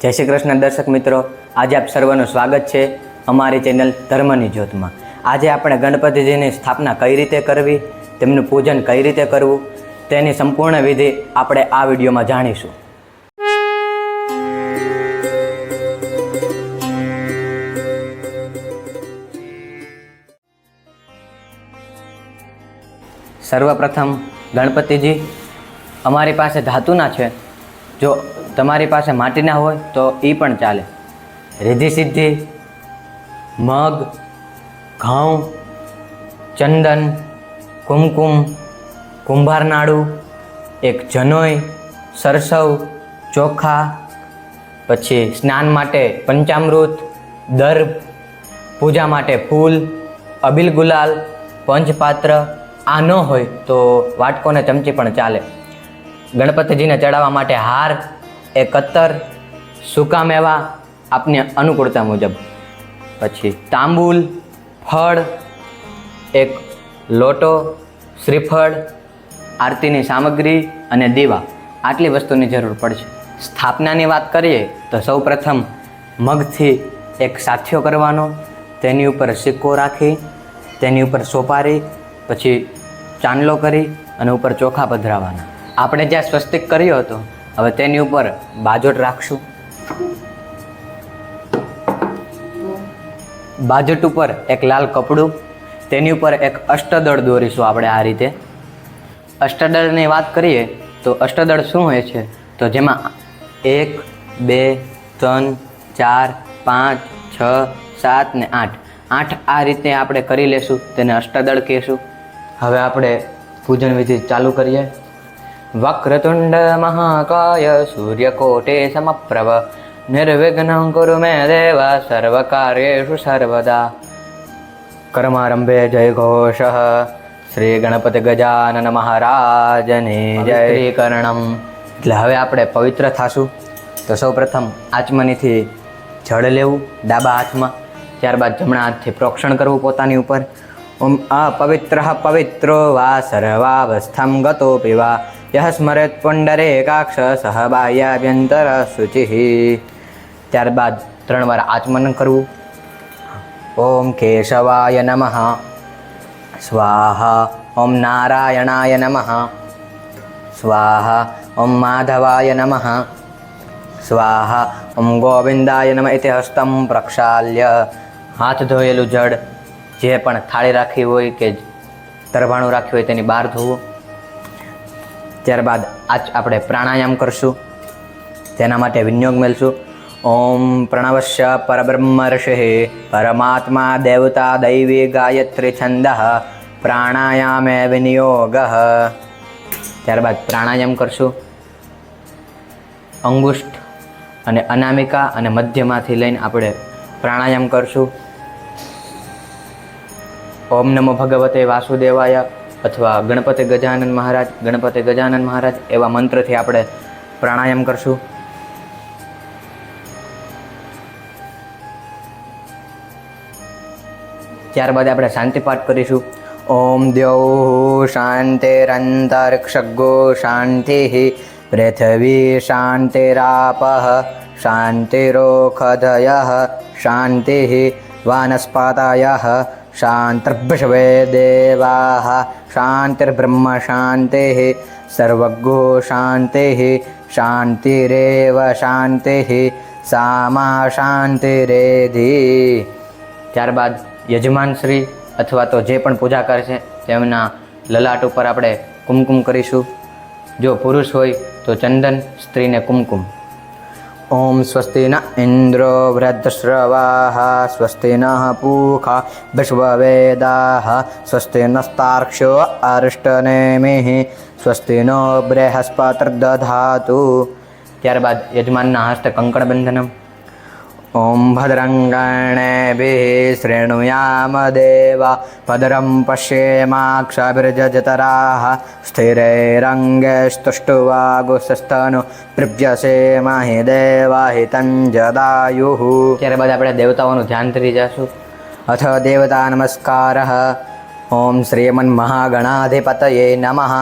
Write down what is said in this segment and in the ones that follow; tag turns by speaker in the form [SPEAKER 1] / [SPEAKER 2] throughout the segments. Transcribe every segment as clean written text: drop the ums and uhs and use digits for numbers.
[SPEAKER 1] જય શ્રી કૃષ્ણ દર્શક મિત્રો, આજે આપ સર્વનું સ્વાગત છે અમારી ચેનલ ધર્મની જ્યોતમાં। આજે આપણે ગણપતિજીની સ્થાપના કઈ રીતે કરવી, તેમનું પૂજન કઈ રીતે કરવું, તેની સંપૂર્ણ વિધિ આપણે આ વિડીયોમાં જાણીશું। સર્વપ્રથમ ગણપતિજી અમારી પાસે ધાતુના છે, જો તમારી પાસે માટીના હોય તો એ પણ ચાલે। રિદ્ધિ સિદ્ધિ, મગ, ઘઉં, ચંદન, કુમકુમ, કુંભાર નાડું, એક જનોઈ, સરસવ, ચોખા, પછી સ્નાન માટે પંચામૃત, દર્ભ, પૂજા માટે ફૂલ, અબીલ ગુલાલ, પંચપાત્ર। આ ન હોય તો વાટકો ને ચમચી પણ ચાલે। ગણપતિજીને ચડાવવા માટે હાર, એક અત્તર, સૂકા મેવા આપની અનુકૂળતા મુજબ, પછી તાંબુલ, ફળ, એક લોટો, શ્રીફળ, આરતીની સામગ્રી અને દીવા, આટલી વસ્તુની જરૂર પડશે। સ્થાપનાની વાત કરીએ તો સૌ પ્રથમ મગથી એક સાથિયો કરવાનો, તેની ઉપર સિક્કો રાખી, તેની ઉપર સોપારી, પછી ચાંદલો કરી અને ઉપર ચોખા પધરાવાના। આપણે જ્યાં સ્વસ્તિક કર્યો હતો, હવે તેની ઉપર બાજોટ રાખશું। બાજોટ ઉપર એક લાલ કપડું, તેની ઉપર એક અષ્ટદળ દોરીશું આપણે આ રીતે। અષ્ટદળની વાત કરીએ તો અષ્ટદળ શું હોય છે, તો જેમાં 1, 2, 3, 4, 5, 6, 7 ને 8 આ રીતે આપણે કરી લેશું, તેને અષ્ટદળ કહેશું। હવે આપણે પૂજન વિધિ ચાલુ કરીએ। વક્રતુંડ મહાકાય સૂર્યકોટે સમપ્રભ નિર્વિઘ્नं કુરુ મે દેવ સર્વકાર્યેષુ સર્વદા। કર્મારંભે જય ઘોષ શ્રી ગણપતિ ગજાનન મહારાજની જય। શ્રીકરણમ એટલે હવે આપણે પવિત્ર થાશું। તો સૌ પ્રથમ આચમનીથી જળ લેવું ડાબા હાથમાં, ત્યારબાદ જમણા હાથથી પ્રોક્ષણ કરવું પોતાની ઉપર। ઓમ અપવિત્રઃ પવિત્રો વા સર્વાવસ્થાં ગતો પીવા યહ સ્મરેત પુંડરીકાક્ષ સહ બાહ્યાભ્યંતર શુચિઃ। ત્યારબાદ 3 વાર આચમન કરવું। ઓમ કેશવાય નમઃ સ્વાહા, ઓમ નારાયણાય નમઃ સ્વાહા, ઓમ માધવાય નમઃ સ્વાહા, ઓમ ગોવિંદાય નમઃ ઇતિ હસ્તમ પ્રક્ષાલ્ય। હાથ ધોયેલું જળ જે પણ થાળી રાખી હોય કે તરભાણું રાખ્યું હોય તેની બહાર ધોવું। ત્યારબાદ આપણે પ્રાણાયામ કરશું, તેના માટે વિનિયોગ મેળશું। ઓમ પ્રણવસ્ય પરબ્રહ્મ ઋષિ પરમાત્મા દેવતા દૈવી ગાયત્રી છંદ પ્રાણાયામે વિનિયોગ। ત્યારબાદ પ્રાણાયામ કરશું। અંગુષ્ઠ અને અનામિકા અને મધ્યમાંથી લઈને આપણે પ્રાણાયામ કરશું। ઓમ નમો ભગવતે વાસુદેવાય અથવા ગણપતિ ગજાનન મહારાજ એવા મંત્રથી આપણે પ્રાણાયામ કરશું। ત્યારબાદ આપણે શાંતિપાઠ કરીશું। ઓમ દ્યૌ શાંતિરંતરિક્ષગો શાંતિઃ પૃથ્વી શાંતિરાપઃ શાંતિરોષધયઃ શાંતિઃ વાનસ્પતયઃ શાંતિર્વિશ્વે દેવાઃ શાંતિર્બ્રહ્મ શાંતિઃ સર્વગો શાંતિઃ શાંતિરેવ શાંતિઃ સામા શાંતિરેધિ। ત્યારબાદ યજમાન શ્રી અથવા તો જે પણ પૂજા કરશે તેમના લલાટ ઉપર આપણે કુમકુમ કરીશું। જો પુરુષ હોય તો ચંદન, સ્ત્રીને કુમકુમ। ઓમ સ્વસ્તિ ન ઇન્દ્રો વૃદ્ધશ્રવાઃ સ્વસ્તિ નઃ પૂષા વિશ્વવેદાઃ સ્વસ્તિ નસ્તાર્ક્ષ્યો અરિષ્ટનેમિઃ સ્વસ્તિ નો બૃહસ્પતિર્દધાતુ। ત્યારબાદ યજમાનના હસ્તે કંકણ બંધનમ। ઓમ ભદ્રંગણેભિઃ શૃણુયામ દેવા ભદ્રં પશ્યેમાક્ષભિર્જતરાઃ સ્થિરૈરંગૈસ્તુષ્ટુવાગુંસસ્તનુ પ્રિભ્યસેમહિ દેવાહિतं જદાયુઃ। ત્યારબાદ આપણે દેવતાઓનું ધ્યાન ધરી જશું। અથ દેવતા નમસ્કારઃ। ઓમ શ્રીમન્મહાગણાધિપતયે નમઃ।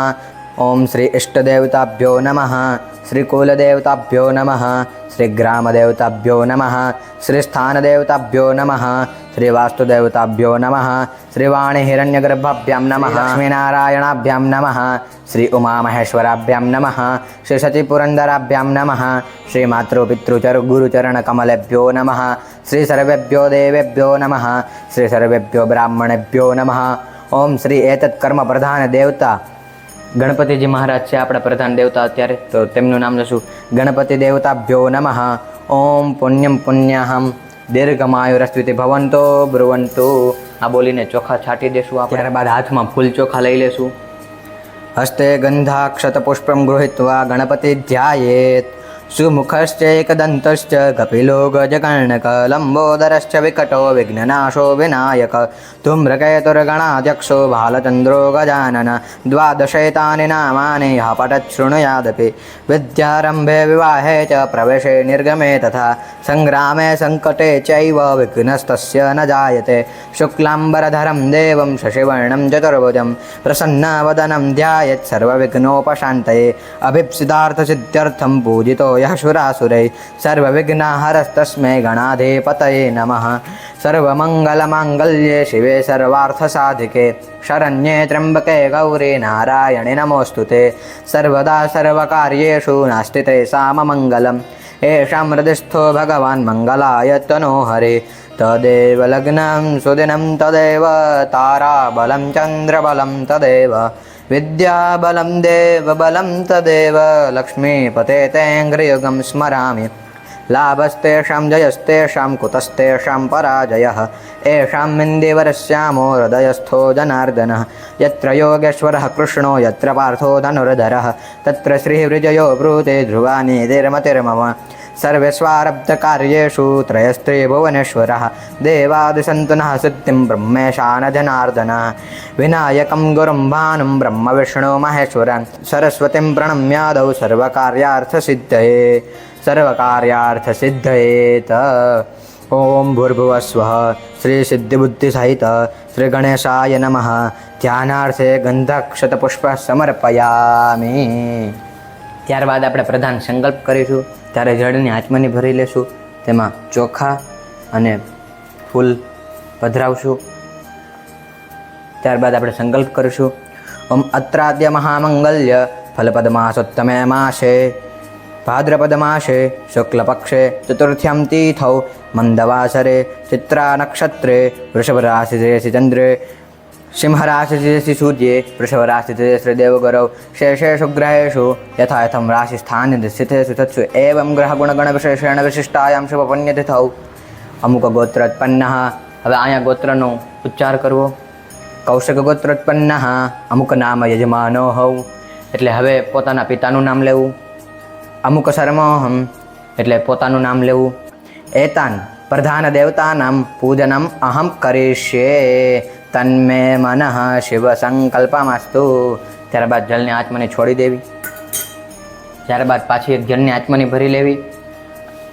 [SPEAKER 1] ओम श्री इष्टदेवताभ्यो नमः, श्री कुलदेवताभ्यो नमः, श्री ग्रामदेवताभ्यो नमः, श्री स्थानदेवताभ्यो नमः, श्री वास्तुदेवताभ्यो नमः, श्री वाणी हिरण्यगर्भाभ्यां नमः, लक्ष्मीनारायणाभ्यां नमः, श्री उमामहेश्वराभ्यां नमः, श्री सचिपुरन्दराभ्यां नमः, श्री मातृपितृचरणकमलेभ्यो नमः, श्री सर्वेभ्यो देवेभ्यो नमः, श्री सर्वेभ्यो ब्राह्मणेभ्यो नमः। ओम श्री एतत् कर्म प्रधान देवता गणपतिजी महाराज છે આપણા પ્રધાન દેવતા અત્યારે, તો તેમનું નામ લઈશું ગણપતિ દેવતાભ્યો નમઃ। ઓમ પુણ્યમ પુણ્યાહમ દીર્ઘમાયુરસ્તુતિ ભવંતો બ્રુવંતો, આ બોલીને ચોખા છાંટી દેશું આપણે। ત્યારબાદ હાથમાં ફૂલ ચોખા લઈ લેશું। હસ્તે ગંધાક્ષત પુષ્પમ ગૃહીત્વા ગણપતિ ધ્યાયેત, સુમુખશ્ચૈકદંતશ્ચ કપિલો ગજકર્ણક લંબોદરશ્ચ વિકટો વિઘ્નનાશો વિનાયક ધૂમ્રકેતુર્ગણાધ્યક્ષો બાલચંદ્રો ગજાનન દ્વાદશૈતાनि નામાनि યઃ પઠેत् શૃણુયાદપि વિદ્યારંભે વિવાહે ચ પ્રવેશે નિર્ગમે તથા સંગ્રામે સંકટે ચૈવ વિઘ્નस्तस्य ન જાયતે શુક્લાંબરધરં દેવં શશિવર્ણં ચતુર્ભુજં પ્રસન્નવદनं ધ્યાયેत् સર્વવિઘ્નોપશાन्तये અભીપ્સિતાર્થસિદ્ધ્યર્થં પૂજિતો यः सुरासुरै सर्वविघ्नहरस्तस्मै गणाधिपतये नमः। सर्वमङ्गलमाङ्गल्ये शिवे सर्वार्थसाधिके शरण्ये त्र्यम्बके गौरी नारायणे नमोऽस्तुते। सर्वदा सर्वकार्येषु नास्ति तेषाममङ्गलम्, येषां हृदिस्थो भगवान् मङ्गलाय तनोहरे। तदेव लग्नं सुदिनं तदेव ताराबलं चन्द्रबलं तदेव विद्याबलं देवबलं तदेव लक्ष्मीपते तेऽङ्घ्रियुगं स्मरामि। लाभस्तेषां जयस्तेषां कुतस्तेषां पराजयः, येषां मिन्दिवरस्यामो हृदयस्थो जनार्दनः। यत्र योगेश्वरः कृष्णो यत्र पार्थो धनुर्धरः, तत्र श्रीविजयो ब्रूते ध्रुवा नीतिर्मतिर्मम। सर्वेष्वारब्धकार्येषु त्रयस्त्रिभुवनेश्वरः, देवादिसन्तु नः सिद्धिं ब्रह्मेशान जनार्दनः। विनायकं गुरुं भानुं ब्रह्म विष्णु महेश्वरं, सरस्वतीं प्रणम्यादौ सर्वकार्यार्थसिद्धये सर्वकार्यार्थसिद्धयेत। ओम भूर्भुवस्वः श्री सिद्धिबुद्धिसहित श्री गणेशाय नमः। ध्यानार्थे गंधाक्षतपुष्प समर्पयामि। ત્યારબાદ આપણે પ્રધાન સંકલ્પ કરીશું। ત્યારે જળની આચમની ભરી લેશું, તેમાં ચોખા અને ફૂલ પધરાવશું। ત્યારબાદ આપણે સંકલ્પ કરીશું, ઓમ અત્રાદ્ય મહામંગલ્ય ફલપદમાસોત્તમે માસે ભાદ્રપદ માસે શુક્લપક્ષે ચતુર્થ્યમ તિથૌ મંદવાસરે ચિત્રા નક્ષત્રે વૃષભ રાશિ ચંદ્રે સિંહ રાશિ સૂર્ये વૃષભ રાશિ શ્રી દેવગરૌ શેષેષુ ગ્રહેષુ યથાયથમ રાશિ સ્થાને સ્થિતેષુ તત્સુ એવં ગ્રહ ગુણગણ વિશેષેણ વિશિષ્ટાયામ શુભ પુણ્યતિથૌ અમુક ગોત્રોત્પન્ન। હવે અહીંયા ગોત્રનો ઉચ્ચાર કરવો। કૌશિક ગોત્રોત્પન્ન અમુક નામ યજમાનો હૌ, એટલે હવે પોતાના પિતાનું નામ લેવું। અમુક શર્મોહમ એટલે પોતાનું નામ લેવું। એતાન પ્રધાન દેવતાનામ પૂજનમ અહમ કરીષ્યે તન્મે મનઃ શિવ સંકલ્પમસ્તુ। ત્યારબાદ જલની આચમની છોડી દેવી। ત્યારબાદ પાછી એક જળની આચમની ભરી લેવી।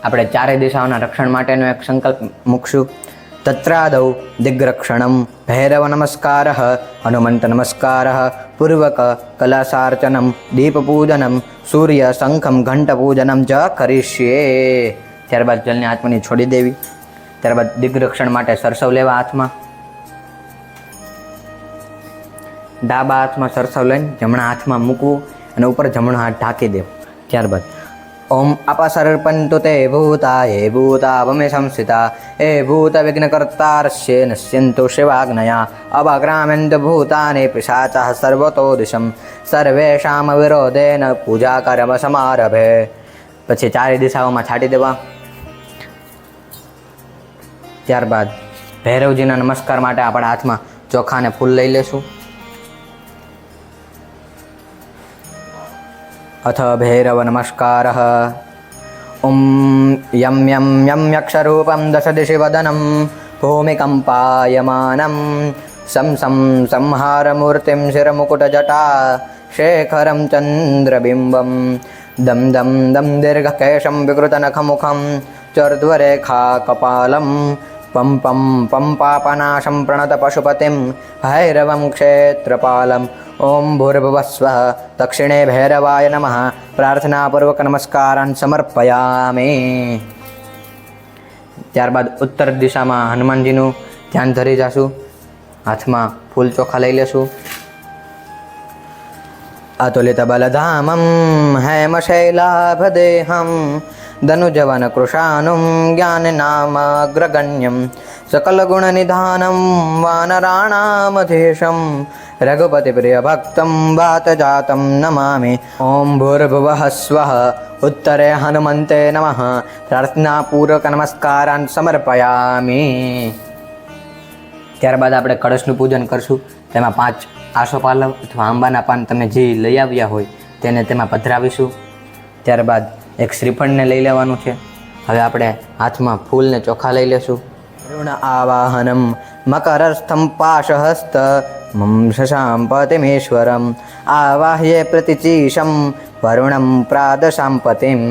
[SPEAKER 1] આપણે ચારે દિશાઓના રક્ષણ માટેનો એક સંકલ્પ મૂકશું। તત્રાદૌ દિગ્રક્ષણમ ભૈરવ નમસ્કારઃ હનુમંત નમસ્કારઃ પૂર્વક કલશાર્ચનમ દીપપૂજનમ સૂર્ય શંખમ ઘંટપૂજનમ જ કરીષ્યે। ત્યારબાદ જલની આચમની છોડી દેવી। ત્યારબાદ દિગ્રક્ષણ માટે સરસવ લેવા હાથમાં। ડાબા હાથમાં સરસવ લઈને જમણા હાથમાં મૂકવું અને ઉપર જમણો હાથ ઢાંકી દેવો। ત્યારબાદ ઓમ અપસર્પંતુ તે ભૂતા એ ભૂતાવમે સંસ્થિતા એ ભૂત વિઘ્નકર્તારસ્ય નશ્યંતુ શિવાગ્નયા અવગ્રામ્યન્તુ ભૂતાને પિશાચઃ સર્વતો દિશમ સર્વેષામ વિરોધેન પૂજા કર્મ સમારભે। પછી ચારે દિશાઓમાં છાંટી દેવા। ત્યારબાદ ભૈરવજીના નમસ્કાર માટે આપણા હાથમાં ચોખા અને ફૂલ લઈ લેશું। अथ भैरव नमस्कारः। ओम यम यम यम यक्षरूपं दश दिशि वदनं भूमिकम्पायमानं सं सं संहारमूर्तिं शिरमुकुटजटा शेखरं चन्द्रबिम्बं दं दं दं दीर्घकेशं विकृतनखमुखं चर्ध्वरेखा कपालं पं पं पं पापनाशं प्रणत पशुपतिं भैरवं क्षेत्रपालं ओम भूर्भुवः स्वः दक्षिणे भैरवाय नमः प्रार्थनापूर्वक नमस्कारान् समर्पयामि। ત્યારબાદ ઉત્તર દિશામાં હનુમાનજીનું ધ્યાન ધરી જશું, હાથમાં ફૂલ ચોખા લઈ લેશું। અતુલિત બલધામં હેમશૈલાભદેહં ધનુજવન કૃશાનું જ્ઞાનનામગ્રગણ્યં सकलगुणनिधानं वानराणामधीशं रघुपतिप्रियभक्तं वातजातं नमामि। ॐ भूर्भुवः स्वः उत्तरे हनुमन्ते नमः प्रार्थनापूर्वक नमस्कारान् समर्पयामि। ત્યારબાદ આપણે કળશનું પૂજન કરશું। તેમાં 5 આસોપાલવ અથવા આંબાના પાન તમે જે લઈ આવ્યા હોય તેને તેમાં પધરાવીશું। ત્યારબાદ એક શ્રીફળને લઈ લેવાનું છે। હવે આપણે હાથમાં ફૂલને ચોખા લઈ લેશું। ऋण आवाहनं मकरस्थं पाशहस्त मम शशाम्पतिमेश्वरम् आवाह्ये प्रतिचीशं वरुणं प्रादशाम्पतिं।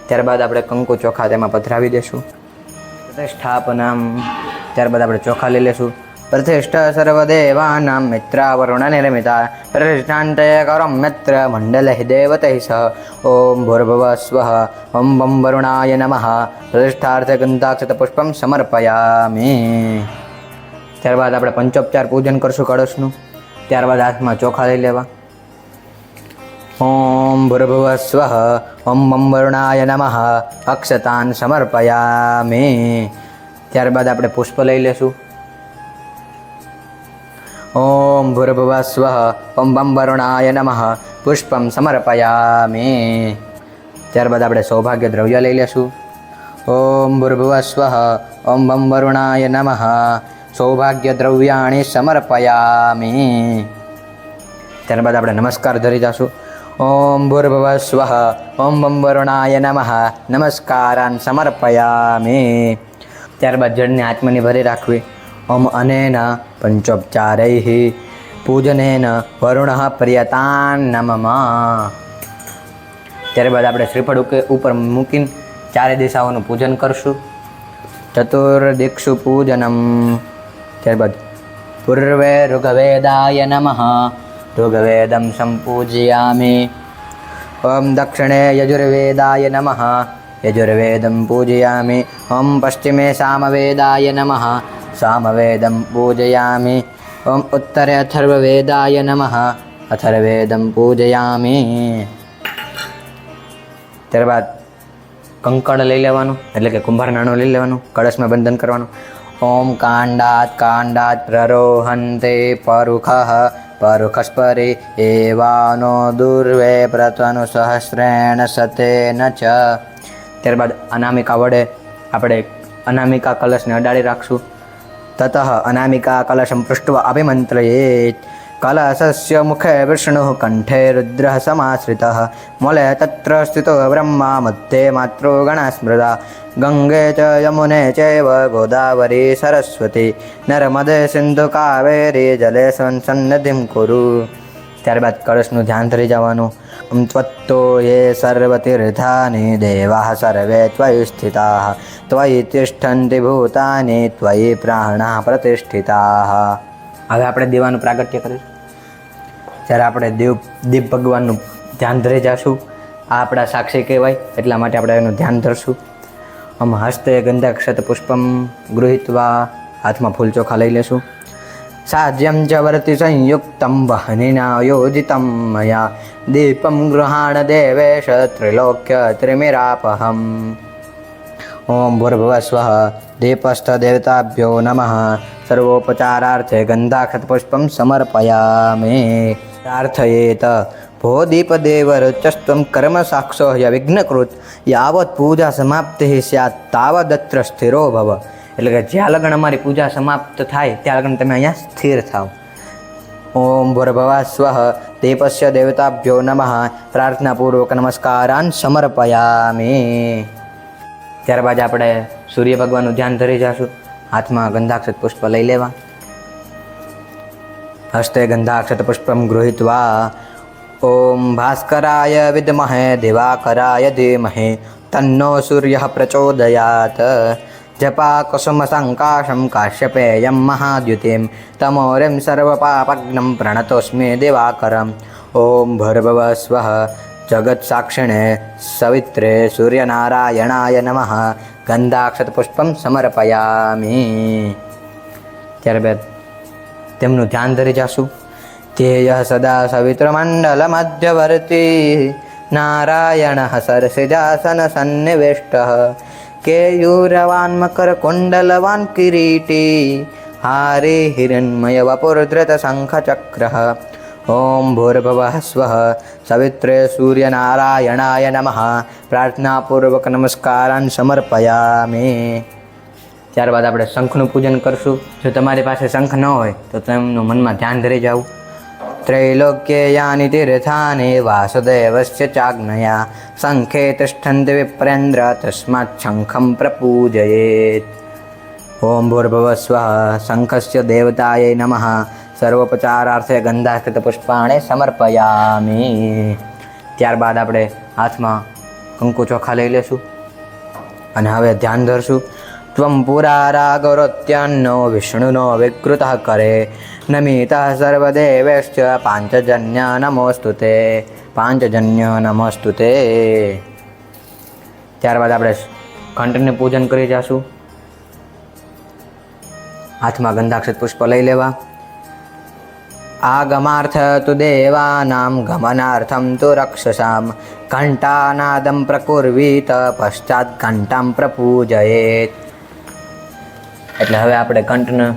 [SPEAKER 1] ત્યારબાદ આપણે કંકુ ચોખા તેમાં પધરાવી દેશું। પ્રતિષ્ઠાપનમ, ત્યારબાદ આપણે ચોખા લઈ લેશું। प्रतिष्ठा सर्वदेवानां मित्रा वरुण निर्मिता प्रतिष्ठान्ते करं मित्र मंडले देवतैः सह ओम भूर्भुवः स्वः ओम बम वरुणाय नमः प्रतिष्ठार्थे गंधाक्षत पुष्पं समर्पयामि। ત્યારબાદ આપણે પંચોપચાર પૂજન કરશું કળશનું। ત્યારબાદ હાથમાં ચોખા લઈ લેવા। ओम भूर्भुवः स्वः ओम बम वरुणाय नमः अक्षतान् समर्पयामि। ત્યારબાદ આપણે પુષ્પ લઈ લેશું। ओम भूर्भुवः स्वः ओम बम वरुणाय नमः पुष्पं समर्पयामि। ત્યારબાદ આપણે સૌભાગ્ય દ્રવ્ય લઈ લેશું। ओम भूर्भुवः स्वः ओम बम वरुणाय नमः सौभाग्य द्रव्याणि समर्पयामि। ત્યારબાદ આપણે નમસ્કાર ધરી જશું। ओम भूर्भुवः स्वः ओम बम वरुणाय नमः नमस्कारान् समर्पयामि। ત્યારબાદ જળને આત્મની ભરી રાખવી। ओम अनेन पंचोपचारैः पूजनेन वरुणः प्रियतान्नमः। ત્યારબાદ આપણે શ્રીફળ ઉપર મૂકીને ચારે દિશાઓનું પૂજન કરશું। ચતુર્દિક્ષુ પૂજનમ। ત્યારબાદ પૂર્વે ઋગ્વેદાય નમઃ ऋग्वेदं सम्पूजयामि। ओम दक्षिणे यजुर्वेदाय नमः यजुर्वेदं पूजयामि। ओम पश्चिमे सामवेदाय नमः सामवेदं पूजयामि। ओम उत्तरे अथर्ववेदाय नमः अथर्ववेदं पूजयामि। ત્યારબાદ કંકણ લઈ લેવાનું, એટલે કે કુંભાર નાણું લઈ લેવાનું, કળશમાં બંધન કરવાનું। ओम कांडात् कांडात् प्ररोहन्ते परुखः परुखस्परि एवानो दुर्वे प्रतनु सहस्रेण सतेन च। ત્યારબાદ અનામિકા વડે આપણે અનામિકા કલશને અડાડી રાખશું। ततः अनामिका कलशं पृष्ट्वा अभिमन्त्रयेत्। कलशस्य मुखे विष्णुः कंठे रुद्रः समाश्रितः मूले तत्र स्थितो ब्रह्मा मध्ये मात्रो गणस्मृता गंगे च यमुने चैव गोदावरी सरस्वती नर्मदे सिंधु कावेरी जले सन्निधिं कुरु। ત્યારબાદ કળશનું ધ્યાન ધરી જવાનું। ત્વત્તો ये सर्वतीर्थानि देवाः सर्वे त्वयि स्थिताः त्वयि तिष्ठन्ति भूतानि त्वयि प्राणाः प्रतिष्ठिताः। હવે આપણે દેવાનું પ્રાગટ્ય કરીશું। જ્યારે આપણે દીપ ભગવાનનું ધ્યાન ધરી જશું। આ આપણા સાક્ષી કહેવાય એટલા માટે આપણે એનું ધ્યાન ધરશું। આમ હસ્તે ગંધાક્ષત પુષ્પમ ગૃહીત્વા, હાથમાં ફૂલ ચોખા લઈ લેશું। साज्यं च वर्ति संयुक्तं वह्निना योजितं मया दीपं गृहाण देवेश त्रिलोक्य त्रिमिरापहम्। ओम भूर्भुवः स्वः दीपस्थदेवताभ्यो नमः सर्वोपचारार्थे गन्धाक्षतपुष्पं समर्पयामि। प्रार्थयेत भो दीपदेवरुचस्त्वं कर्म साक्षो ह्यविघ्नकृत् यावत् पूजा समाप्तिः स्यात् तावदत्र स्थिरो भव। એટલે કે જ્યાં લગન અમારી પૂજા સમાપ્ત થાય ત્યાં લગન તમે અહીંયા સ્થિર થાવ। ઓમ ભૂર્ભુવઃ સ્વઃ દીપસ્ય દેવતાભ્યો નમઃ પ્રાર્થનાપૂર્વક નમસ્કારાન સમર્પયામિ। ત્યારબાદ આપણે સૂર્ય ભગવાનનું ધ્યાન ધરી જશું। હાથમાં ગંધાક્ષત પુષ્પ લઈ લેવા। હસ્તે ગંધાક્ષત પુષ્પમ ગૃહીત્વા ઓમ ભાસ્કરાય વિદ્મહે દિવાકરાય ધીમહિ તન્નો સૂર્યઃ પ્રચોદયાત। जपा कुसुमसङ्काशं काश्यपेयं महाद्युतिं तमोरिं सर्वपापग्नं प्रणतोऽस्मि दिवाकरम् ॐ भूर्भुवः स्वः जगत्साक्षिणे सवित्रे सूर्यनारायणाय नमः गन्धाक्षतपुष्पं समर्पयामि। ત્યારબાદ તેમનું ધ્યાન ધરી જાશું. ધ્યેય સદા સવિતૃમંડલ મધ્યવર્તી નારાયણઃ સરસિજાસન સન્નિવેષ્ટઃ કેયુરવાન મકર કુંડલવાન કિરીટી હારે હિરણ્મય વપુર્ધૃત શંખ ચક્રઃ ઓમ ભૂર્ભુવઃ સ્વઃ સવિત્રે સૂર્યનારાયણાય નમઃ પ્રાર્થનાપૂર્વક નમસ્કારાન સમર્પયામિ. ત્યારબાદ આપણે શંખનું પૂજન કરશું. જો તમારી પાસે શંખ ન હોય તો તેમનું મનમાં ધ્યાન ધરી જાવ. ત્રૈલોક્યે યાનિ તીર્થાનિ વાસુદેવસ્ય ચાજ્ઞયા શંખે તિષ્ઠન્તિ વિપ્રેન્દ્ર તસ્માत् શંખં પ્રપૂજયેત. ઓમ ભૂર્ભુવઃ સ્વઃ શંખસ્ય દેવતાयै નમઃ સર્વોપચારાર્થે ગંધાસ્કૃત પુષ્પાણિ સમર્પયામિ. ત્યારબાદ આપણે હાથમાં કંકુ ચોખા લઈ લેશું અને હવે ધ્યાન ધરશું. ત્વં પુરારાગરોત્યાન્નો વિષ્ણુનો વિકૃતઃ કરે નમિતઃ સર્વદેવેશ્ચ પાંચજન્ય નમોસ્તુ તે પાંચજન્ય નમોસ્તુ તે. ત્યારબાદ આપણે ઘંટને પૂજન કરી જશું. હાથમાં ગંધાક્ષત પુષ્પ લઈ લેવા. આગમાર્થ તુ દેવાનામ ગમનાર્થમ તુ રક્ષસામ ઘંટાનાદમ પ્રકુર્વીત પશ્ચાત ઘંટામ પ્રપૂજયેત. એટલે હવે આપણે ઘંટનો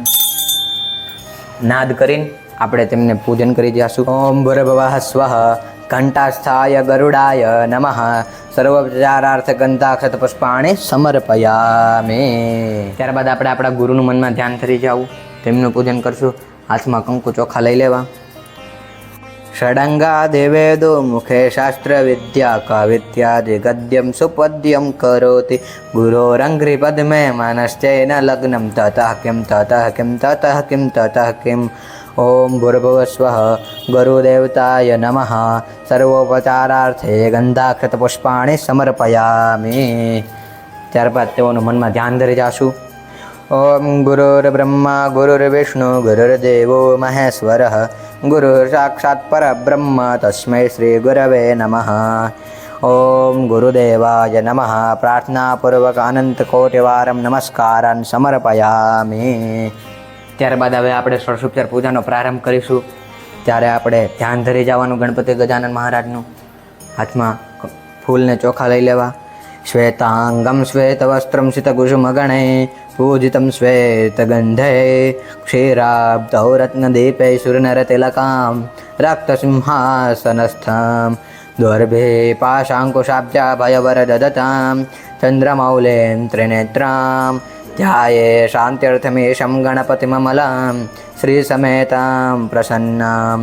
[SPEAKER 1] નાદ કરીને આપણે તેમને પૂજન કરી જઈશું. ઓમ ભૂર્ભુવઃ સ્વઃ ઘંટાસ્થાય ગરુડાય નમઃ સર્વોપચારાર્થ ગંધાક્ષત પુષ્પાણિ સમર્પયામિ. ત્યારબાદ આપણે આપણા ગુરુનું મનમાં ધ્યાન ધરી જવું. તેમનું પૂજન કરશું. હાથમાં કંકુ ચોખા લઈ લેવા. ષડંગા દેવેદો મુખે શાસ્ત્ર વિદ્યા કવિત્યાદિ ગદ્યમ સુપદ્યમ કરોતિ ગુરોરંઘ્રિ પદ્મે મનશ્ચેન લગ્નમ તતઃ કિમ તતઃ કિમ તતઃ કિમ તતઃ કિમ. ઓમ ભૂર્ભુવઃ સ્વઃ ગુરુદેવતાય નમઃ સર્વોપચારાર્થે ગંધાક્ષત પુષ્પાણિ સમર્પયામિ. ત્યારબાદ તેઓનું મનમાં ધ્યાન ધરી જાશું. ઓમ ગુરુર્બ્રહ્મા ગુરુર્વિષ્ણુ ગુરુર્દેવો મહેશ્વરઃ ગુરુ સાક્ષાત પરબ્રહ્મ તસ્મૈ શ્રી ગુરવે નમઃ. ઓમ ગુરુદેવાય નમઃ પ્રાર્થનાપૂર્વક અનંત કોટિવારમ નમસ્કારાન સમર્પયામિ. ત્યારબાદ હવે આપણે ષોડશોપચાર પૂજાનો પ્રારંભ કરીશું. ત્યારે આપણે ધ્યાન ધરી જવાનું ગણપતિ ગજાનન મહારાજનું. હાથમાં ફૂલને ચોખા લઈ લેવા. શ્વેતાંગમ શ્વેતવસ્ત્રમ શિતકુસુમગણે પૂજિતમ શ્વેતગંધે ક્ષીરાબ્ધૌ રત્નદીપે સુરનરતિલકાં રક્તસિંહાસનસ્થં દોર્ભે પાશાંકુશાબ્જા ભયવરદદતાં ચંદ્રમૌલેં ત્રિનેત્રાં ધ્યાયે શાંત્યર્થમેષં ગણપતિમમલાં શ્રીસમેતાં પ્રસન્નાં.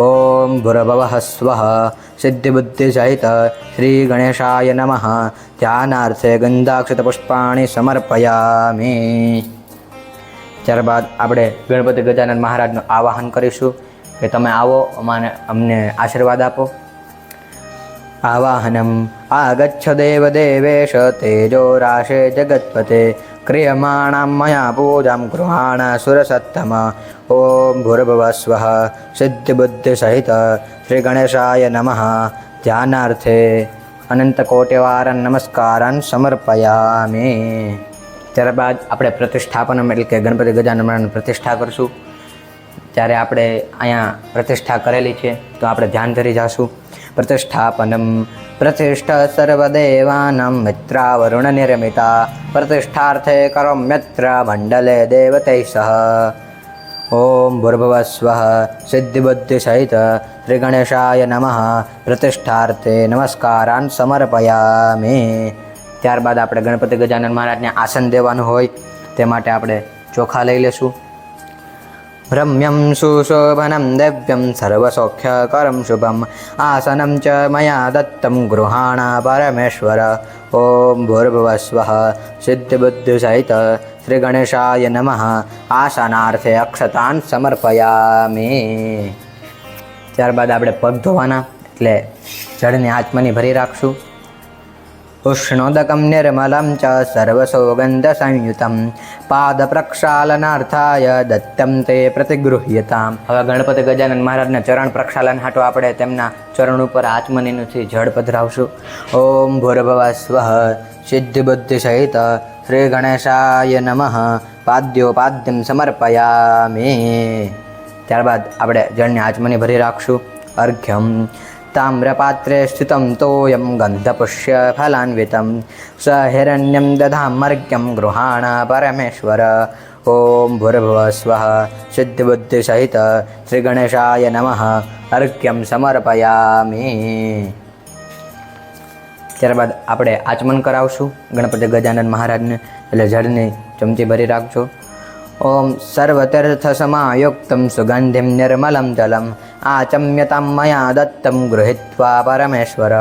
[SPEAKER 1] ઓમ ભૂર્ભુવઃ સ્વઃ સિદ્ધિબુદ્ધિસહિત શ્રી ગણેશાય નમઃ ધ્યાનાર્થે ગંધાક્ષત પુષ્પાણિ સમર્પયામિ. ત્યારબાદ આપણે ગણપતિ ગજાનન મહારાજનું આવાહન કરીશું કે તમે આવો અમને આશીર્વાદ આપો. આવાહનમ આગચ્છ દેવદેવેશ તેજો રાશે જગત્પતે ક્રિયમાણાં મયા પૂજાં ગૃહાણ સુરસત્તમ. ઓમ ભૂર્ભુવઃ સ્વઃ સિદ્ધિબુદ્ધિસહિત શ્રી ગણેશાય નમઃ ધ્યાનાર્થે અનંતકોટિવારન નમસ્કારાન સમર્પયામિ. ત્યારબાદ આપણે પ્રતિષ્ઠાપનમ એટલે કે ગણપતિ ગજાનન મહારાજની પ્રતિષ્ઠા કરશું. ત્યારે આપણે અહીંયા પ્રતિષ્ઠા કરેલી છે તો આપણે ધ્યાન ધરી જાશું. પ્રતિષ્ઠાપનમ પ્રતિષ્ઠા સર્વદેવાનાં મિત્રાવરુણ નિર્મિતા પ્રતિષ્ઠાર્થે કરોમ્યત્ર મંડલે દેવતૈ સહ. ઓમ ભૂર્ભુવઃ સ્વઃ સિદ્ધિબુદ્ધિસહિત શ્રી ગણેશાય નમઃ પ્રતિષ્ઠાર્થે નમસ્કારાન સમર્પયામિ. ત્યારબાદ આપણે ગણપતિ ગજાનન મહારાજને આસન દેવાનું હોય તે માટે આપણે ચોખા લઈ લેશું. રમ્યમ સુશોભનમ દિવ્યમ સર્વસૌખ્યકરમ શુભમ આસનમ ચ મયા દત્તમ ગૃહાણા પરમેશ્વર. ઓમ ભૂર્ભુવઃ સ્વઃ સિદ્ધિબુદ્ધિસહિત શ્રી ગણેશાય નમઃ આસનાર્થે અક્ષતાન સમર્પયામિ. ત્યારબાદ આપણે પગ ધોવાના એટલે જળને આચમની ભરી રાખશું. ઉષ્ણોદકં નિર્મलं ચ સર્વસૌગંધસંયુतं પાદપ્રક્ષાલનાર્થાય દત્તં તે પ્રતિગૃહ્યતામ. હવે ગણપતિ ગજાનન મહારાજના ચરણ પ્રક્ષાલન હાટો આપણે તેમના ચરણ ઉપર આચમનીથી જળ પધરાવશું. ઓમ ભૂર્ભુવઃ સ્વઃ સિદ્ધિબુદ્ધિ સહિત શ્રી ગણેશાય નમઃ પાદ્યોપાદ્યમ સમર્પયામિ. ત્યારબાદ આપણે જળને આચમની ભરી રાખશું. અર્ઘ્યમ તામ્રપાત્રે સ્થિતમ તોયમ ગંધપુષ્ય ફલાન્વિતમ સ હિરણ્યમ દધામર્ઘ્યમ ગૃહાણ પરમેશ્વર. ઓમ ભૂર્ભુવઃ સ્વઃ સિદ્ધિબુદ્ધિ સહિત શ્રી ગણેશાય નમઃ અર્ઘ્યમ સમર્પયામિ. ત્યારબાદ આપણે આચમન કરાવશું ગણપતિ ગજાનન મહારાજને, એટલે જળની ચમચી ભરી રાખજો. ઓમ સર્વતીર્થસમાયુક્તમ સુગંધિમ નિર્મલમ જલમ આચમ્યતામ મયા દત્તમ ગૃહીત્વા પરમેશ્વર.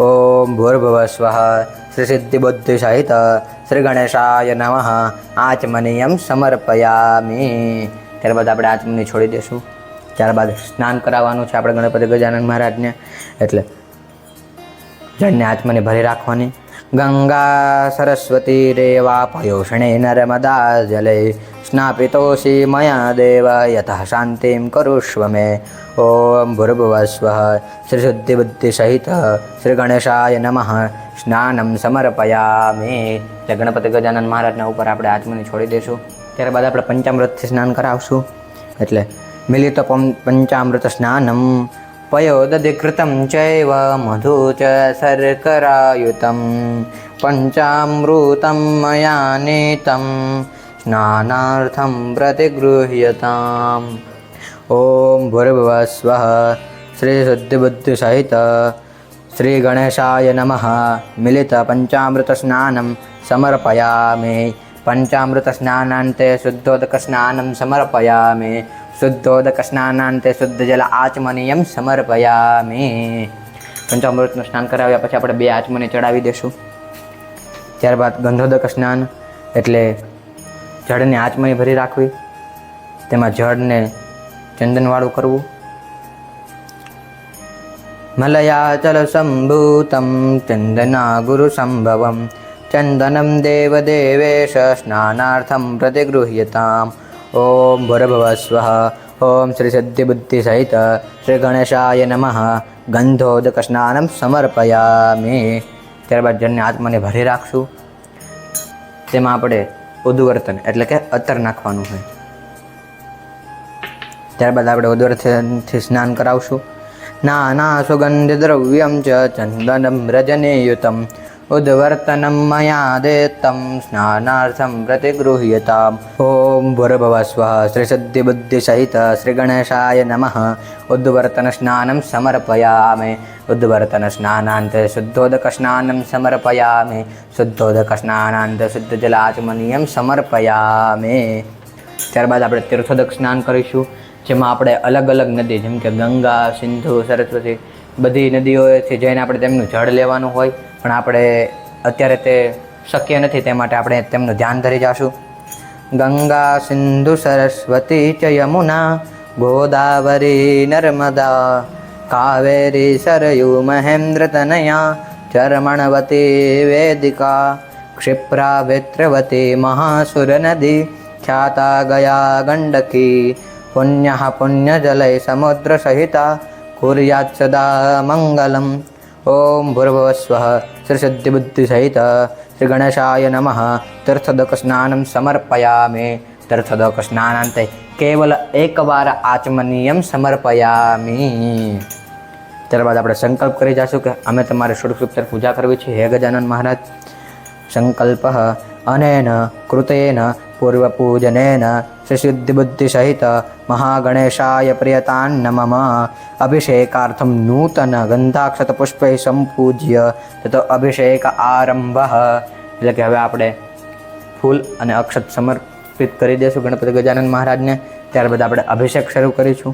[SPEAKER 1] ઓમ ભૂર્ભુવઃ સ્વઃ શ્રી સિદ્ધિબુદ્ધિ સહિત શ્રી ગણેશાય નમઃ આચમનીયમ સમર્પયામિ. ત્યારબાદ આપણે આચમની છોડી દઈશું. ત્યારબાદ સ્નાન કરાવવાનું છે આપણે ગણપતિ ગજાનન મહારાજને, એટલે જળને આચમની ભરી રાખવાની. ગંગા સરસ્વતી રેવા પયોષણે નર્મદા જલે સ્નાપિતોષી મયા દેવ યતઃ શાંતિમ કરુષ્વ મે. ઓમ ભૂર્ભુવઃ સ્વઃ શ્રી સિદ્ધિબુદ્ધિ સહિત શ્રી ગણેશાય નમઃ સ્નાનમ સમર્પયામિ. એટલે ગણપતિ ગજાનન મહારાજના ઉપર આપણે આચમની છોડી દઈશું. ત્યારબાદ આપણે પંચામૃતથી સ્નાન કરાવશું, એટલે મિલિત પંચામૃત સ્નાનમ પયોદધિકૃતં ચૈવ મધુ ચ શર્કરાયુતં પંચામૃતં મયા નીतं સ્નાનાર્થં પ્રતિગૃહ્યતામ. ઓમ ભૂર્ભુવઃ સ્વઃ શ્રી સિદ્ધિબુદ્ધિ સહિત શ્રી ગણેશાય નમઃ મિલિત પંચામૃત સ્નાનમ સમર્પયામિ. પંચામૃત સ્નાનાંતે શુદ્ધોદક સ્નાનમ સમર્પયામિ. શુદ્ધોદક સ્નાનાંતે શુદ્ધ જલ આચમનીયમ સમર્પયામિ. પંચામૃતનું સ્નાન કરાવ્યા પછી આપણે 2 આચમની ચડાવી દઈશું. ત્યારબાદ ગંધોદક સ્નાન, એટલે જળને આચમની ભરી રાખવી, તેમાં જળને ચંદનવાળું કરવું. મલયાચલ સંભૂતમ ચંદના ગુરુ સંભવમ ચંદનમ દેવદેવેશ સ્નાનાર્થમ પ્રતિગૃહ્યતામ. ઓમ ભૂર્ભુવઃ સ્વઃ ઓમ શ્રી સિદ્ધિબુદ્ધિ સહિત શ્રી ગણેશાય નમઃ ગંધોદક સ્નાનમ સમર્પયામિ. ત્યારબાદ જળને આચમની ભરી રાખશું. તેમાં આપણે ઉદ્વર્તન એટલે કે અત્તર નાખવાનું હોય. ત્યારબાદ આપણે ઉદ્વર્તનથી સ્નાન કરાવશું. નાના સુગંધિ દ્રવ્યમ ચ ચંદનમ રજનીયુતમ ઉદ્વર્તનમ મયા દેત્તમ સ્નાનાર્થમ પ્રતિગૃહ્યતામ. ઓમ ભૂર્ભુવઃ સ્વઃ શ્રી સિદ્ધિબુદ્ધિ સહિત શ્રી ગણેશાય નમઃ ઉદ્વર્તન સ્નાનમ સમર્પયામિ. ઉદ્વર્તન સ્નાનાંતે શુદ્ધોદક સ્નાનમ સમર્પયામિ. શુદ્ધોદક સ્નાનાંતે શુદ્ધ જલાચમનીયમ સમર્પયામિ. ત્યારબાદ આપણે તીર્થોદક સ્નાન કરીશું, જેમાં આપણે અલગ અલગ નદી જેમ કે ગંગા, સિંધુ, સરસ્વતી બધી નદીઓથી જઈને આપણે તેમનું જળ લેવાનું હોય, પણ આપણે અત્યારે તે શક્ય નથી, તે માટે આપણે તેમનું ધ્યાન ધરી જશું. ગંગા સિંધુ સરસ્વતી ચ યમુના ગોદાવરી નર્મદા કાવેરી સરયુ મહેન્દ્રતનયા ચર્મણવતી વેદિકા ક્ષિપ્રા વેત્રવતી મહાસુર નદી ખ્યાતા ગયા ગંડકી પુણ્ય પુણ્યજલય સમુદ્ર સહિતા કુર્યાત સદા મંગલમ. ઓમ ભૂર્ભુવઃ સ્વઃ શ્રી સિદ્ધિબુદ્ધિ સહિત શ્રી ગણેશાય નમઃ તીર્થોદક સ્નાનમ સમર્પયામિ. તીર્થોદક સ્નાનાંતે કેવલ એકવાર આચમનીયમ સમર્પયામિ. ત્યારબાદ આપણે સંકલ્પ કરી જશું કે અમે તમારે ષોડશોપચાર પૂજા કરવી છે હે ગજાનન મહારાજ. સંકલ્પ અનેન કૃતેન પૂર્વપૂજનેન શ્રી સિદ્ધિબુદ્ધિ સહિત મહાગણેશાય પ્રિયતાન્ન મમ અભિષેકાર્થમ નૂતન ગંધાક્ષત પુષ્પૈ સંપૂજ્ય તતો અભિષેક આરંભ. એટલે કે હવે આપણે ફૂલ અને અક્ષત સમર્પિત કરી દઈશું ગણપતિ ગજાનન મહારાજને. ત્યારબાદ આપણે અભિષેક શરૂ કરીશું.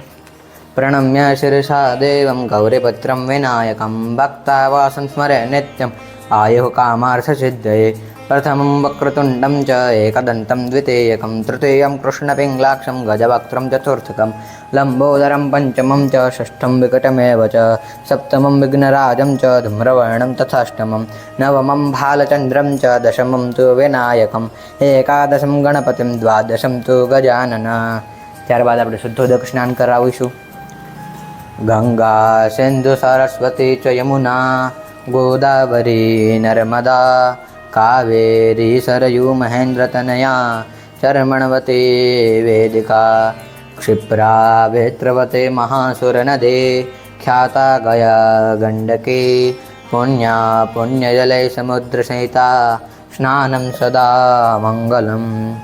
[SPEAKER 1] પ્રણમ્ય શિરસા દેવમ ગૌરીપત્રમ વિનાયકમ ભક્તાવાસં સ્મરે નિત્યમ આયુઃ કામાર્થ સિદ્ધયે प्रथमं वक्रतुण्डं च एकदन्तं द्वितीयकं तृतीयं कृष्णपिङ्गलाक्षं गजवक्त्रं चतुर्थकं लम्बोदरं पञ्चमं च षष्ठं विकटमेव च सप्तमं विघ्नराजं च धूम्रवर्णं तथाष्टमं नवमं भालचन्द्रं च दशमं तु विनायकम् एकादशं गणपतिं द्वादशं तु गजानन। ત્યારબાદ આપણે શુદ્ધોદક સ્નાન કરાવીશું। ગંગા સિંધુ સરસ્વતી ચ યમુના ગોદાવરી નર્મદા કાવેરી સરયુ મહેન્દ્રતનયા ચર્મણવતી વેદિકા क्षिप्रा वेत्रवते महासुरनदे ख्याता गया गण्डकी पुण्या पुण्यजले समुद्रसहिता स्नानं सदा मङ्गलम्।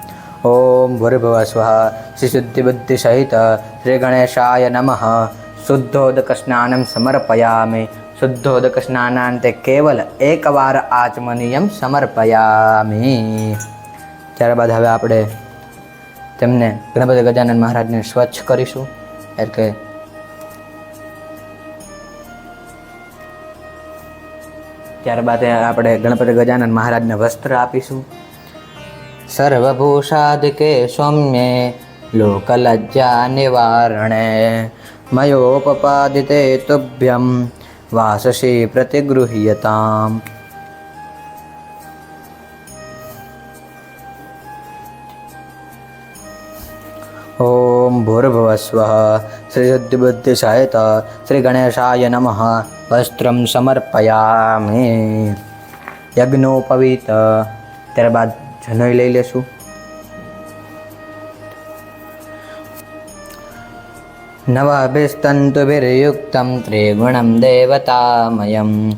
[SPEAKER 1] ओम भूर्भुवः स्वः श्रीशुद्धिबुद्धिसहित श्रीगणेशाय नमः। शुद्धोदक स्नानं समर्पयामि। शुद्धोदक स्नानान्ते केवल एकवार आचमनीयं समर्पयामि। ત્યારબાદ હવે આપણે તેમને ગણપતિ ગજાનન મહારાજને સ્વચ્છ કરીશું, એટલે કે ત્યારબાદ આપણે ગણપતિ ગજાનન મહારાજને વસ્ત્ર આપીશું। સર્વભૂષાદિકે સૌમ્યે લોકલજ્જા નિવારણે મયોપપાદિતે તુભ્યં વાસસી પ્રતિગૃહ્યતામ। ओम भूर्भुवः स्वः श्रीशुद्धिबुद्धिसहित श्रीगणेशाय नमः। वस्त्रं समर्पयामि। यज्ञोपवीत ત્યારબાદ જનોઈ લઈ લેશું। नवभिस्तन्तुभिर्युक्तं त्रिगुणं देवतामयं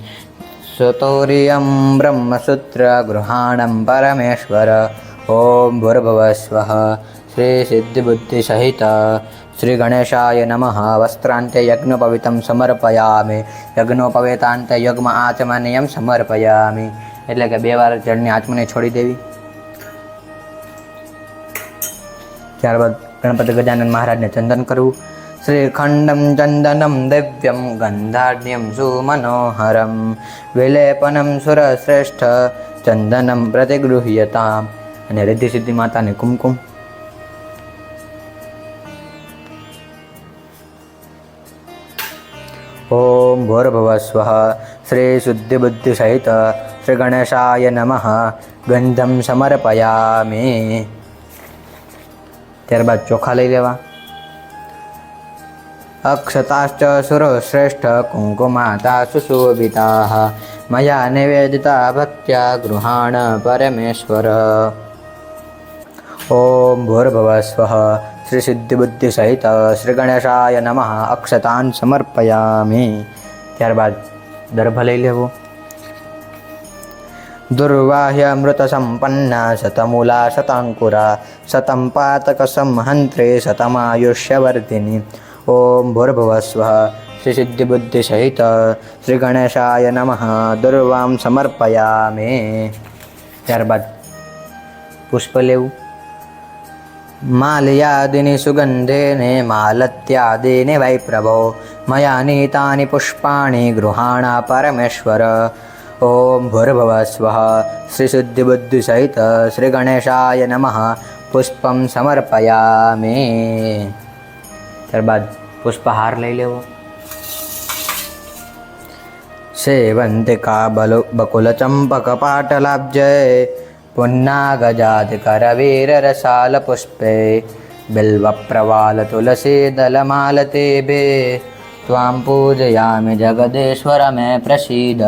[SPEAKER 1] सुतोर्यं ब्रह्मसूत्रगृहाणं परमेश्वर। ओम भूर्भुवः स्वः श्री सिद्धिबुद्धिसहित श्री गणेशाय नमः। वस्त्रान्ते यज्ञोपवीतं समर्पयामि। यज्ञोपवीतान्ते यज्ञ आचमनीयं समर्पयामि, એટલે કે બે વાર જળની આચમની છોડી દેવી। ત્યારબાદ ગણપતિ ગજાનન મહારાજને ચંદન કરવું। શ્રીખંડમ ચંદનમ દિવ્યમ ગંધાઢ્યમ સુમનોહરમ વિલેપનમ સુરશ્રેષ્ઠ ચંદનમ પ્રતિગૃહ્યતામ। અને રિદ્ધિ સિદ્ધિ માતાને કુમકુમ। ओम भूर्भुवः स्वः श्री शुद्धिबुद्धिसहित श्री गणेशाय नमः। गंधम समर्पयामि। ત્યારબાદ ચોખા લઈ લેવા। अक्षताश्च सुरश्रेष्ठ कुङ्कुमाता सुशोभिताः मया निवेदिता भक्त्या गृहाण परमेश्वर। ओम भूर्भुवः स्वः श्री सिद्धिबुद्धिसहित श्री गणेशाय नमः। अक्षतान् समर्पयामि। ત્યારબાદ દર્ભ લઈ લેવો। दुर्वाह्य अमृत संपन्ना शतमूला शतांकुरा शतं पातक संहन्त्रे शतमायुष्यवर्धिनी। ओम भूर्भुवः स्वः श्री सिद्धिबुद्धिसहित श्री गणेशाय नमः। दुर्वां समर्पयामि। ત્યારબાદ પુષ્પ લેવું। माल्यादीनि सुगन्धेने मालत्यादीनि वै प्रभो मया नीतानि पुष्पाणि गृहाण परमेश्वर। ओम भूर्भुवः स्वः श्री सिद्धिबुद्धिसहित श्री गणेशाय नमः। पुष्पं समर्पयामि। ત્યારબાદ પુષ્પહાર લઈ લેવો। સેવંતિકા બકુલ ચંપક પાટલાબ્જય पुन्नागजातिकरवीररसाल पुष्पे बिल्वप्रवाल तुलसी दलमालतेभे त्वां पूजयामि जगदेश्वर मे प्रसीद।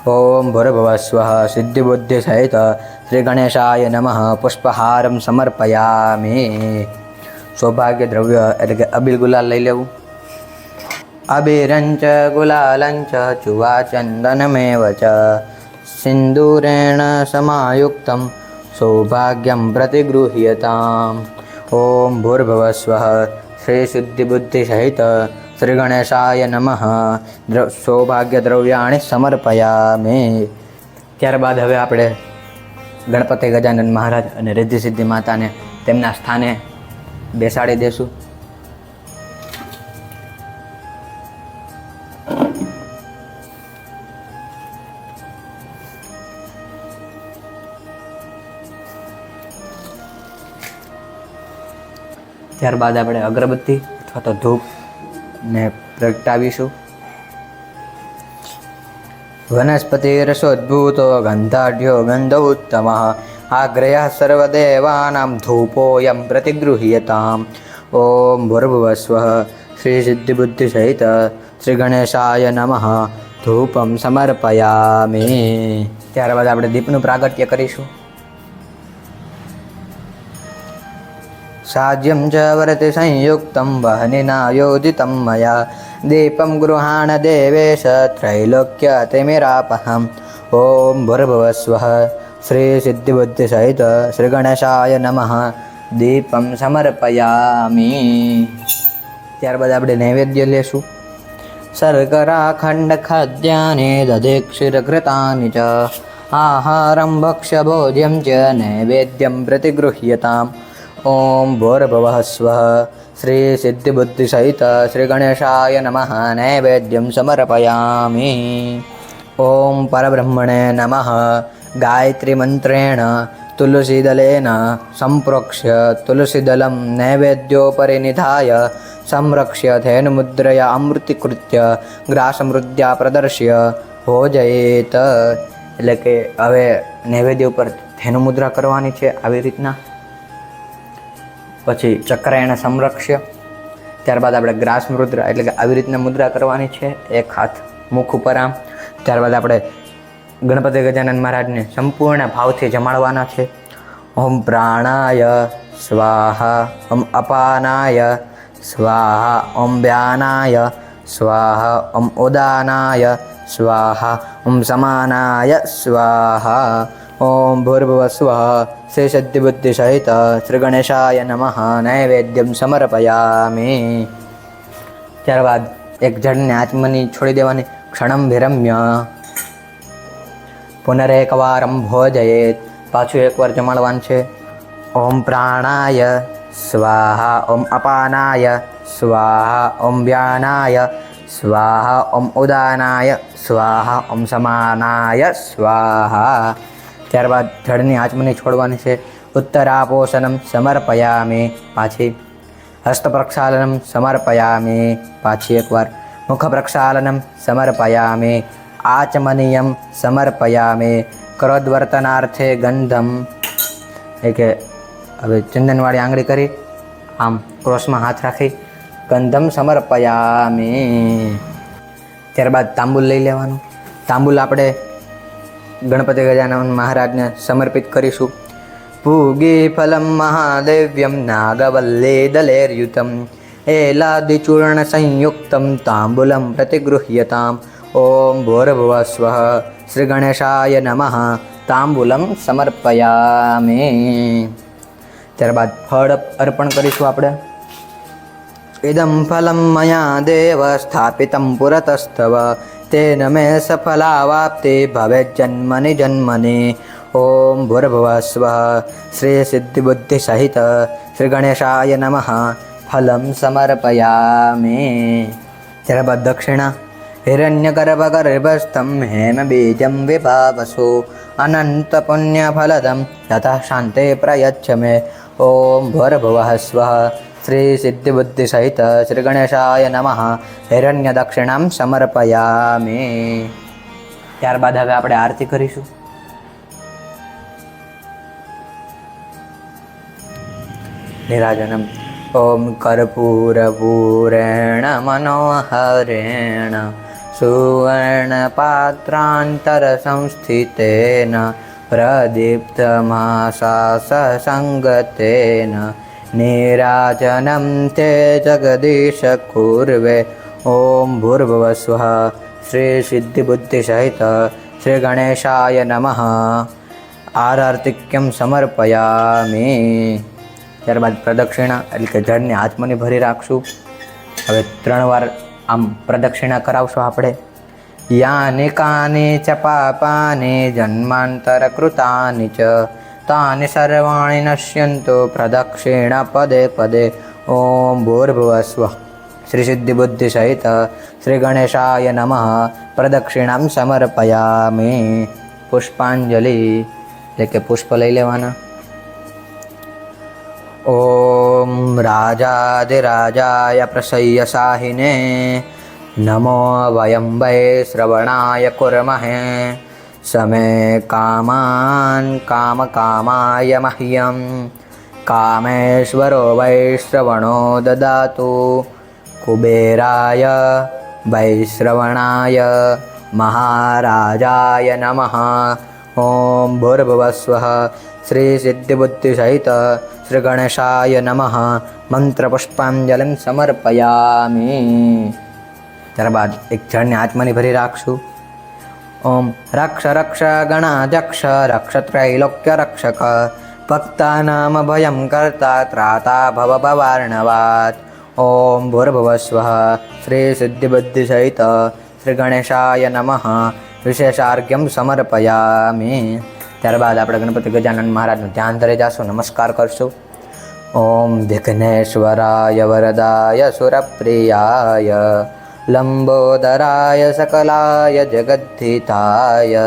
[SPEAKER 1] ओम भूर्भुवः स्वः सिद्धिबुद्धिसहित श्री गणेशाय नमः। पुष्पहारं समर्पयामि। सौभाग्य द्रव्य એટલે કે અબીલ ગુલાલ લઈ લેવું। અબીરંચ ગુલાલંચ ચુવા ચંદનમેવ ચ सिन्दूरेण समायुक्तं सौभाग्यं प्रतिगृह्यताम्। ओम भूर्भुवः स्वः श्री सिद्धिबुद्धिसहित श्री गणेशाय नमः। सौभाग्य द्रव्याणि समर्पयामि। ત્યારબાદ હવે આપણે ગણપતિ ગજાનન મહારાજ અને રિદ્ધિ સિદ્ધિ માતાને તેમના સ્થાને બેસાડી દેશું। ત્યારબાદ આપણે અગરબત્તી અથવા તો ધૂપ ને પ્રગટાવીશું. વનસ્પતિરસોદ્ભૂતો ગંધાઢ્યો ગંધ ઉત્તમ આગ્રહ સર્વદેવાનાં ધૂપોયમ પ્રતિગૃહ્યતામ. ઓમ ભૂર્ભુવસ્વઃ શ્રી સિદ્ધિબુદ્ધિ સહિત શ્રી ગણેશાય નમઃ ધૂપમ સમર્પયામિ. ત્યારબાદ આપણે દીપનું પ્રાગટ્ય કરીશું. સાજ્યમ ચ વરતિ સંયુક્તમ વહનિના યોજિતમ મયા દીપમ ગૃહાણ દેવેશ ત્રૈલોક્ય તિમિરાપહમ. ઓમ ભૂર્ભુવસ્વઃ શ્રી સિદ્ધિબુદ્ધિ સહિત શ્રી ગણેશાય નમઃ દીપમ સમર્પયામિ. ત્યારબાદ આપણે નૈવેદ્ય લેશું. શર્કરા ખંડ ખાદ્યાનિ દધિક્ષીરઘૃતાનિ ચ આહારમ ભક્ષ્ય ભોજ્યમ ચ નૈવેદ્યમ પ્રતિગૃહ્યતામ. ઓમ ભૂર્ભુવઃ સ્વઃ શ્રી સિદ્ધિબુદ્ધિ સહિત શ્રી ગણેશાય નમઃ નૈવેદ્યમ સમર્પયામિ. ઓમ પરબ્રહ્મણે નમઃ. ગાયત્રી મંત્રેણ તુલસીદલેન સંપ્રોક્ષ્ય તુલસીદલમ નૈવેદ્યોપરી નિધાય સંરક્ષ્ય ધેનુમુદ્રયા અમૃતીકૃત્ય ગ્રાસમૃદ્યા પ્રદર્શ્ય ભોજયેત. એટલે કે હવે નૈવેદ્ય ઉપર ધેનુમુદ્રા કરવાની છે આવી રીતના. પછી ચક્રેણ સંરક્ષ્ય. ત્યારબાદ આપણે ગ્રાસ મુદ્રા એટલે કે આવી રીતના મુદ્રા કરવાની છે, એક હાથ મુખ ઉપર આમ. ત્યારબાદ આપણે ગણપતિ ગજાનન મહારાજને સંપૂર્ણ ભાવથી જમાડવાના છે. ઓમ પ્રાણાય સ્વાહા, ઓમ અપાનાય સ્વાહા, ઓમ વ્યાનાય સ્વાહા, ઓમ ઉદાનાય સ્વાહા, ઓમ સમાનાય સ્વાહા. ઓમ ભૂર્ભુવસ્વઃ શ્રી સિદ્ધિબુદ્ધિ સહિત શ્રી ગણેશાય નમઃ નૈવેદ્યમ સમર્પયામિ. ત્યારબાદ એક જળને આચમની છોડી દેવાની. ક્ષણમ વિરમ્ય પુનરેકવારમ ભોજયેત. પાછું એકવાર જમાડવાનું છે. ઓમ પ્રાણાય સ્વાહા, ઓમ અપાનાય સ્વાહા, ઓમ વ્યાનાય સ્વાહા, ઓમ ઉદાનાય સ્વાહા, ઓમ સમાનાય સ્વાહા. ત્યારબાદ જળની આચમની છોડવાની છે. ઉત્તરાપોષણમ સમર્પયામિ. પાછી હસ્ત પ્રક્ષાલનમ સમર્પયામિ. પાછી એકવાર મુખ પ્રક્ષાલનમ સમર્પયામિ. આચમનીયમ સમર્પયામિ. ક્રોધવર્તનાર્થે ગંધમ. એ કે હવે ચંદનવાળી આંગળી કરી આમ ક્રોસમાં હાથ રાખી ગંધમ સમર્પયામિ. ત્યારબાદ તાંબુલ લઈ લેવાનું. તાંબુલ આપણે ગણપતિ ગજાનન મહારાજને સમર્પિત કરીશું. પૂગી ફલમ મહાદેવ્યમ નાગવલ્લે દલેર્યુતમ એલાદિચૂર્ણ સંયુક્તમ તાંબુલમ પ્રતિગૃહ્યતામ. ઓમ ભૂર્ભુવસ્વઃ શ્રી ગણેશાય નમઃ તાંબુલમ સમર્પયામિ. ત્યારબાદ ફળ અર્પણ કરીશું આપણે. ઇદમ ફલમ મયા દેવ સ્થાપિતમ પુરતસ્તવ તેન મે સફલાવાપ્તિ ભવેત જન્મનિ જન્મનિ. ઓમ ભૂર્ભુવસ્વઃ શ્રી સિદ્ધિબુદ્ધિ સહિત શ્રી ગણેશાય નમઃ ફલમ સમર્પયામિ. ત્યારબાદ દક્ષિણા. હિરણ્યગર્ભગર્ભસ્થમ હેમ બીજમ વિભાવસો અનંત પુણ્યફલદમ તથા શાંતે પ્રયચ્છ મે. ઓમ ભૂર્ભુવઃ સ્વઃ શ્રી સિદ્ધિબુદ્ધિ સહિત શ્રી ગણેશાય નમઃ હિરણ્ય દક્ષિણામ સમર્પયામિ. ત્યારબાદ હવે આપણે આરતી કરીશું. નિરાજનમ. ઓમ કર્પૂરપૂરેણ મનોહરેણ સુવર્ણપાત્રાંતર સંસ્થિતેન પ્રદીપ્તમાસા નીરાજનમ તે જગદીશ કુર્વે. ઓમ ભૂર્ભુવસ્વઃ શ્રી સિદ્ધિબુદ્ધિ સહિત શ્રી ગણેશાય નમઃ આરતિક્યમ સમર્પયામિ. ત્યારબાદ પ્રદક્ષિણા એટલે કે જળને હાથમાંની ભરી રાખશું. હવે 3 વાર આમ પ્રદક્ષિણા કરાવશું આપણે. યાનિ કાનિ ચ પાપાનિ જન્માંતર કૃતાનિ ચ તાનિ સર્વાણિ નશ્યન્તુ પ્રદક્ષિણ પદે પદે. ઓમ ભૂર્ભુવસ્વઃ શ્રી સિદ્ધિબુદ્ધિ સહિત શ્રી ગણેશાય નમઃ પ્રદક્ષિણામ સમર્પયામિ. પુષ્પાંજલિ એટલે કે પુષ્પ લઈ લેવાના. ॐ राजाधिराजाय प्रसय्यसाहिने नमो वयं वै श्रवणाय कुर्महे समे कामान् कामकामाय मह्यं कामेश्वरो वैश्रवणो ददातु कुबेराय वैश्रवणाय महाराजाय नमः। ॐ भूर्भुवस्वः श्रीसिद्धिबुद्धिसहित श्रीगणेशाय नमः મંત્રપુષ્પાંજલિ સમર્પયામિ। ત્યારબાદ એક જળને હાથમાંની ભરી રાખશું। ઓમ રક્ષ રક્ષ ગણાધ્યક્ષ રક્ષ ત્રૈલોક્ય રક્ષક ભક્તાનામ ભયં કર્તા ત્રાતા ભવ ભવાર્ણવાત। ઓમ ભૂર્ભુવસ્વઃ શ્રી સિદ્ધિબુદ્ધિસહિત શ્રી ગણેશાય નમઃ વિશેષાર્ઘ્યમ સમર્પયામિ। ત્યારબાદ આપણે ગણપતિ ગજાનન મહારાજનું ધ્યાન ધરી જશું, નમસ્કાર કરશું। ઓમ વિઘ્નેશ્વરાય વરદાય સુરપ્રિયાય લંબોદરાય સકલાય જગદ્ધિતાય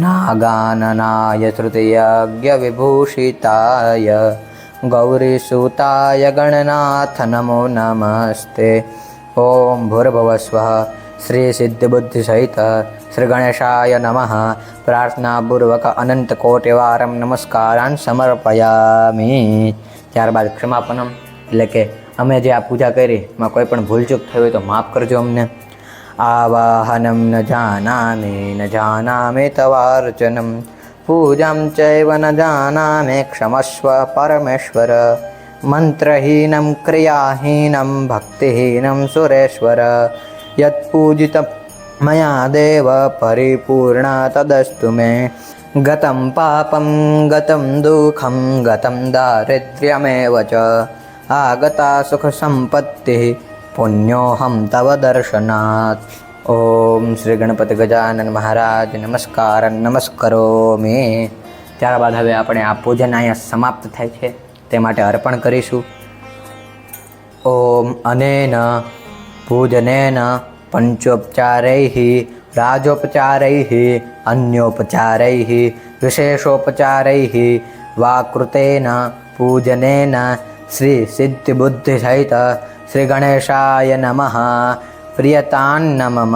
[SPEAKER 1] નાગાનનાય શ્રુતિયજ્ઞ વિભૂષિતાય ગૌરીસુતાય ગણનાથ નમો નમસ્તે। ઓમ ભૂર્ભુવસ્વઃ શ્રી સિદ્ધિબુદ્ધિસહિત શ્રી ગણેશાય નમઃ પ્રાર્થનાપૂર્વક અનંત કોટિવારમ નમસ્કારાન સમર્પયામિ। ત્યારબાદ ક્ષમાપનમ એટલે કે અમે જે આ પૂજા કરી એમાં કોઈ પણ ભૂલચૂક થઈ હોય તો માફ કરજો અમને। આવાહનમ ન જાનામિ તવાર્ચનમ પૂજામ ચૈવ ન જાનામિ ક્ષમસ્વ પરમેશ્વર મંત્રહીનમ ક્રિયાહીનમ ભક્તિહીનમ સુરેશ્વર યત્પૂજિતમ મયા દેવ પરિપૂર્ણ તદસ્તુ મે ગતમ પાપમ ગતમ દુઃખમ ગતમ દારિદ્ર્યમેવ ચ આગતા સુખ સંપત્તિ પુણ્યોહમ તવ દર્શનાત। ઓમ શ્રી ગણપતિ ગજાનન મહારાજ નમસ્કાર નમસ્કરોમિ। ત્યારબાદ હવે આપણે આ પૂજન અહીંયા સમાપ્ત થાય છે તે માટે અર્પણ કરીશું। ઓમ અનેન પૂજનેન પંચોપચારૈઃ રાજોપચારૈઃ અન્યોપચારૈઃ વિશેષોપચારૈઃ વા કૃતેન પૂજનેન શ્રી સિદ્ધિબુદ્ધિસહિત શ્રી ગણેશાય નમઃ પ્રિયતાન્નમમ।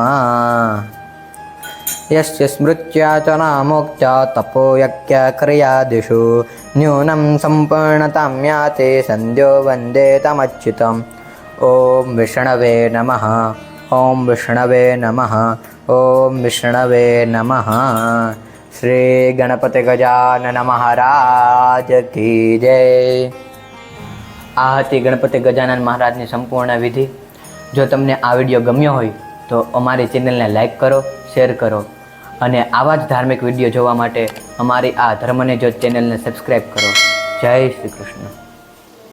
[SPEAKER 1] યસ્ય સ્મૃત્યા ચ નામોક્ત્યા તપોયજ્ઞ ક્રિયાદિષુ ન્યૂનમ સંપૂર્ણતાં યાતે સંધ્યો વંદે તમચ્યુતમ। ઓમ વિષ્ણવે નમઃ ઓમ વિષ્ણવે નમઃ ઓમ વિષ્ણવે નમઃ। શ્રી ગણપતિ ગજાનન મહારાજ કી જય। આ હતી ગણપતિ ગજાનન મહારાજની સંપૂર્ણ વિધિ। જો તમને આ વિડીયો ગમ્યો હોય તો અમારી ચેનલને લાઈક કરો, શેર કરો અને આવા જ ધાર્મિક વિડીયો જોવા માટે અમારી આ ધર્મની જ્યોત ચેનલને સબસ્ક્રાઈબ કરો। જય શ્રી કૃષ્ણ।